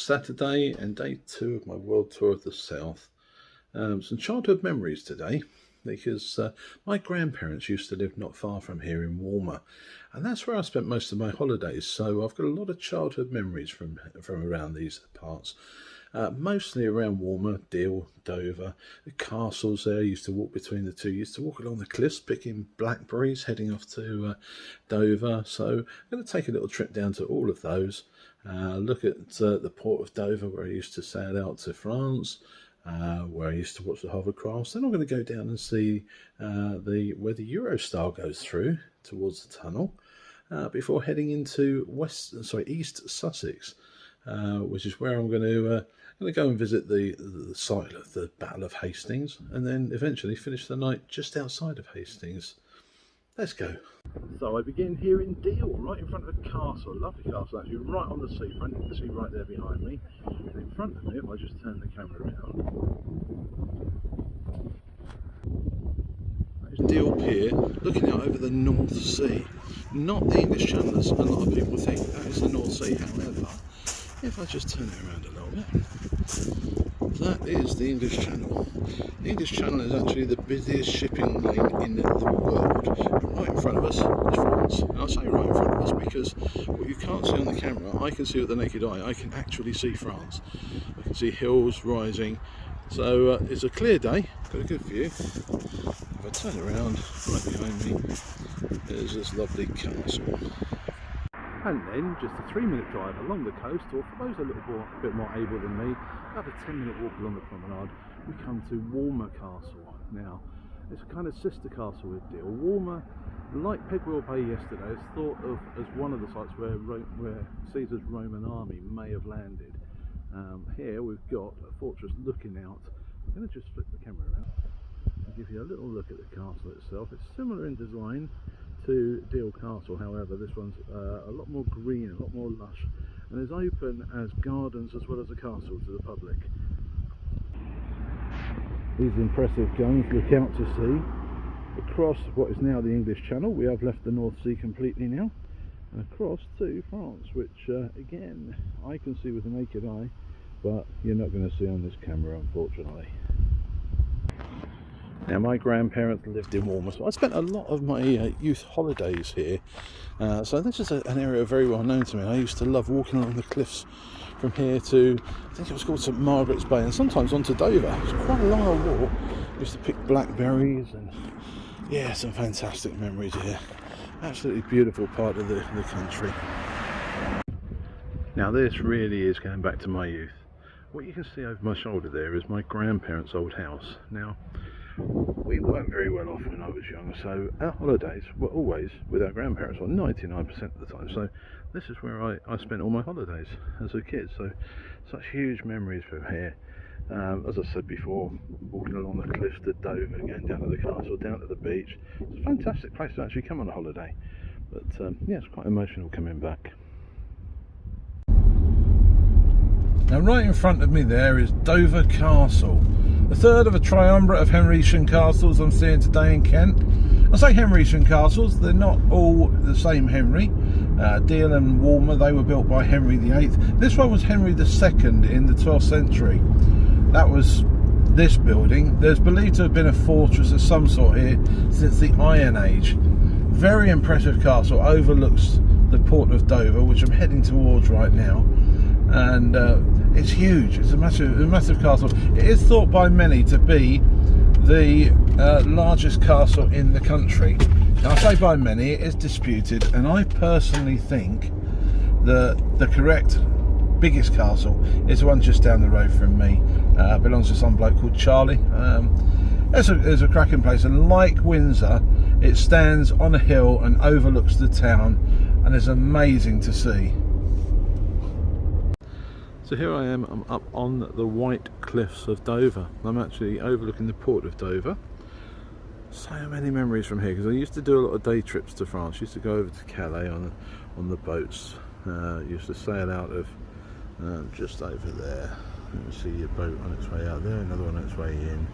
Saturday and day 2 of my world tour of the South. Some childhood memories today, because my grandparents used to live not far from here in Walmer, and that's where I spent most of my holidays. So I've got a lot of childhood memories from around these parts. Mostly around Walmer, Deal, Dover, the castles there. I used to walk between the two. Used to walk along the cliffs picking blackberries, heading off to Dover. So I'm going to take a little trip down to all of those. Look at the port of Dover, where I used to sail out to France, where I used to watch the hovercrafts. Then I'm going to go down and see where the Eurostar goes through towards the tunnel, before heading into East Sussex, which is where I'm going to go and visit the site of the Battle of Hastings, and then eventually finish the night just outside of Hastings. Let's go. So I begin here in Deal, right in front of a castle, a lovely castle actually, right on the seafront. You can see right there behind me. And in front of me, if I just turn the camera around, there's Deal Pier, looking out over the North Sea. Not the English Channel, as a lot of people think. That is the North Sea. However, if I just turn it around a little bit, that is the English Channel. The English Channel is actually the busiest shipping lane in the world. And right in front of us is France. And I say right in front of us because what you can't see on the camera, I can see with the naked eye. I can actually see France. I can see hills rising. So it's a clear day, got a good view. If I turn around, right behind me, there's this lovely castle. And then just a 3-minute drive along the coast, or for those a bit more able than me, about a 10-minute walk along the promenade, we come to Walmer Castle. Now, it's a kind of sister castle with Deal. Walmer, like Pegwell Bay yesterday, is thought of as one of the sites where Caesar's Roman army may have landed. Here we've got a fortress looking out. I'm going to just flip the camera around and give you a little look at the castle itself. It's similar in design to Deal Castle, however this one's a lot more green, a lot more lush, and is open as gardens as well as a castle to the public. These impressive guns look out to sea across what is now the English Channel. We have left the North Sea completely now, and across to France, which again I can see with the naked eye, but you're not going to see on this camera, unfortunately. Now, my grandparents lived in Walmer, so I spent a lot of my youth holidays here. So this is an area very well known to me. I used to love walking along the cliffs from here to, I think it was called St Margaret's Bay, and sometimes on to Dover. It was quite a long old walk. I used to pick blackberries, and yeah, some fantastic memories here. Absolutely beautiful part of the country. Now this really is going back to my youth. What you can see over my shoulder there is my grandparents' old house. Now, we weren't very well off when I was younger, so our holidays were always with our grandparents, or 99% of the time. So this is where I spent all my holidays as a kid. So such huge memories from here. As I said before, walking along the cliffs to Dover, going down to the castle, down to the beach. It's a fantastic place to actually come on a holiday. But yeah, it's quite emotional coming back. Now right in front of me there is Dover Castle, the third of a triumvirate of Henrician castles I'm seeing today in Kent. I say Henrician castles, they're not all the same Henry. Deal and Walmer, they were built by Henry VIII. This one was Henry II in the 12th century. That was this building. There's believed to have been a fortress of some sort here since the Iron Age. Very impressive castle, overlooks the port of Dover, which I'm heading towards right now. And it's huge. It's a massive castle. It is thought by many to be the largest castle in the country. Now, I say by many, it is disputed, and I personally think that the correct biggest castle is the one just down the road from me. Belongs to some bloke called Charlie. It's a cracking place, and like Windsor, it stands on a hill and overlooks the town, and is amazing to see. So here I am, I'm up on the white cliffs of Dover. I'm actually overlooking the port of Dover. So many memories from here, because I used to do a lot of day trips to France. I used to go over to Calais on the boats. Used to sail out of just over there. You can see a boat on its way out there, another one on its way in.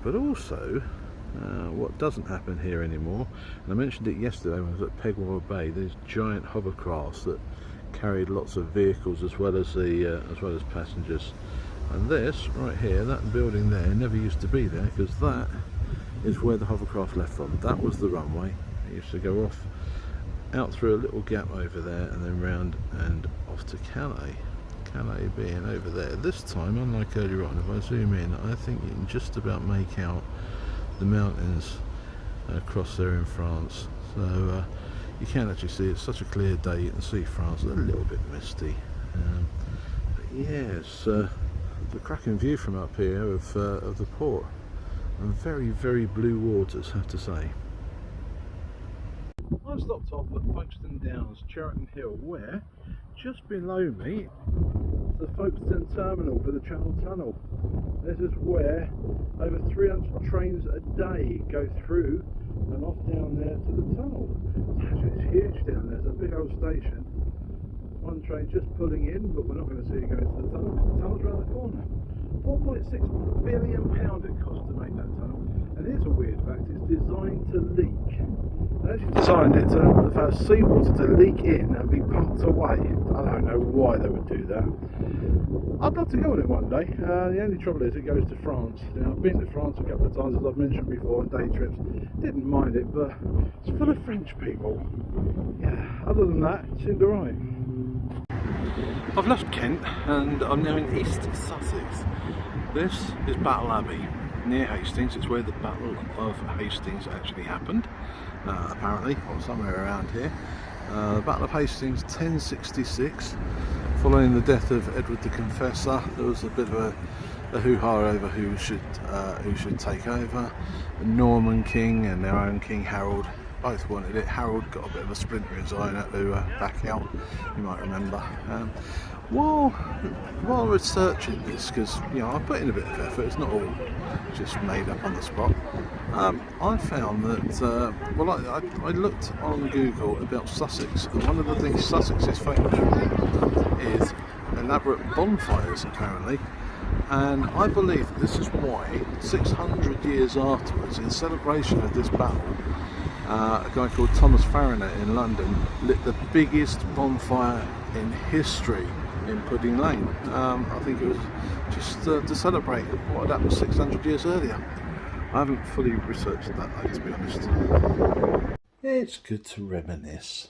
But also, what doesn't happen here anymore, and I mentioned it yesterday when I was at Pegwell Bay, there's giant hovercrafts that carried lots of vehicles as well as passengers. And this right here, that building there, never used to be there, because that is where the hovercraft left from. That was the runway. It used to go off out through a little gap over there and then round and off to Calais. Calais being over there. This time, unlike earlier on, if I zoom in, I think you can just about make out the mountains across there in France. So you can actually see it's such a clear day. You can see France. It's a little bit misty, but yes, the cracking view from up here of the port, and very, very blue waters, I have to say. I stopped off at Folkestone Downs, Cheriton Hill, where just below me the Folkestone terminal for the Channel Tunnel. This is where over 300 trains a day go through and off down there to the tunnel. It's huge down there. It's a big old station. One train just pulling in, but we're not going to see it go into the tunnel because the tunnel's around the corner. £4.6 billion it cost to make that tunnel. And here's a weird fact, it's designed to leak. They actually designed it for seawater to leak in and be pumped away. I don't know why they would do that. I'd love to go on it one day. The only trouble is it goes to France. Now, I've been to France a couple of times, as I've mentioned before, on day trips. Didn't mind it, but it's full of French people. Yeah, other than that, it seemed alright. I've left Kent and I'm now in East Sussex. This is Battle Abbey, near Hastings. It's where the Battle of Hastings actually happened, apparently, or somewhere around here. The Battle of Hastings, 1066. Following the death of Edward the Confessor, there was a bit of a hoo-ha over who should take over. The Norman king and their own King Harold both wanted it. Harold got a bit of a splinter in his eye and had to back out, you might remember. While researching this, because I put in a bit of effort, it's not all just made up on the spot, I found that, I looked on Google about Sussex, and one of the things Sussex is famous for is elaborate bonfires, apparently. And I believe that this is why 600 years afterwards, in celebration of this battle, a guy called Thomas Farragut in London lit the biggest bonfire in history in Pudding Lane. I think it was just to celebrate what had happened 600 years earlier. I haven't fully researched that though, to be honest. It's good to reminisce.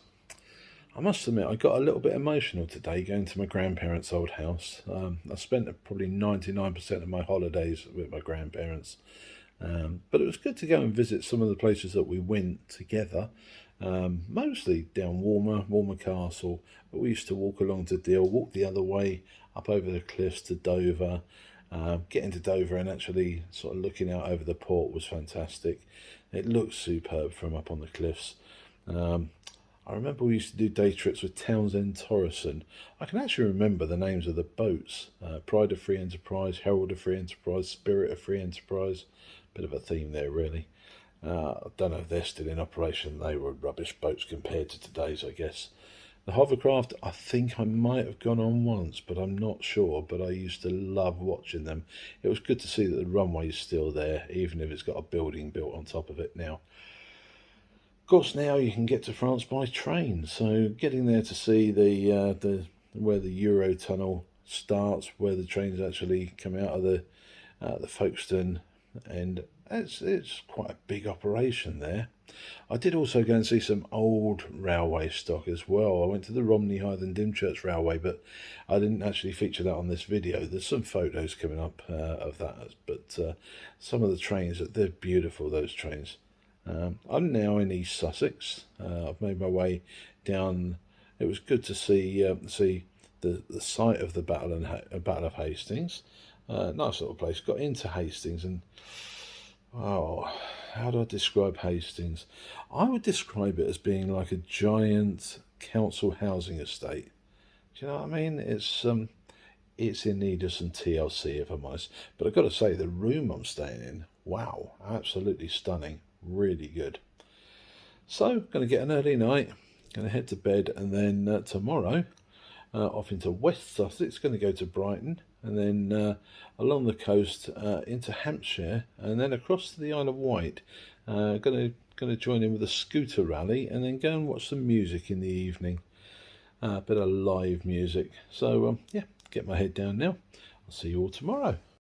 I must admit, I got a little bit emotional today going to my grandparents' old house. I spent probably 99% of my holidays with my grandparents. But it was good to go and visit some of the places that we went together. Mostly down Walmer Castle, but we used to walk along to Deal, walk the other way up over the cliffs to Dover. Getting to Dover and actually sort of looking out over the port was fantastic. It looked superb from up on the cliffs. I remember we used to do day trips with Townsend Torreson. I can actually remember the names of the boats. Pride of Free Enterprise, Herald of Free Enterprise, Spirit of Free Enterprise. Bit of a theme there, really. I don't know if they're still in operation. They were rubbish boats compared to today's, I guess. The hovercraft, I think I might have gone on once, but I'm not sure. But I used to love watching them. It was good to see that the runway is still there, even if it's got a building built on top of it now. Of course, now you can get to France by train. So getting there to see where the Eurotunnel starts, where the trains actually come out of the Folkestone, and it's quite a big operation there. I did also go and see some old railway stock as well. I went to the Romney Hythe and Dymchurch Railway, but I didn't actually feature that on this video. There's some photos coming up of that, but some of the trains, they're beautiful, those trains. I'm now in East Sussex. I've made my way down. It was good to see the site of the Battle of Hastings. Nice little place. Got into Hastings and how do I describe Hastings? I would describe it as being like a giant council housing estate. Do you know what I mean? It's in need of some TLC, if I'm honest. But I've got to say, the room I'm staying in, wow, absolutely stunning. Really good. So, going to get an early night, going to head to bed, and then tomorrow off into West Sussex, going to go to Brighton, and then along the coast into Hampshire, and then across to the Isle of Wight. Going to join in with a scooter rally, and then go and watch some music in the evening. a bit of live music. So yeah, get my head down now. I'll see you all tomorrow.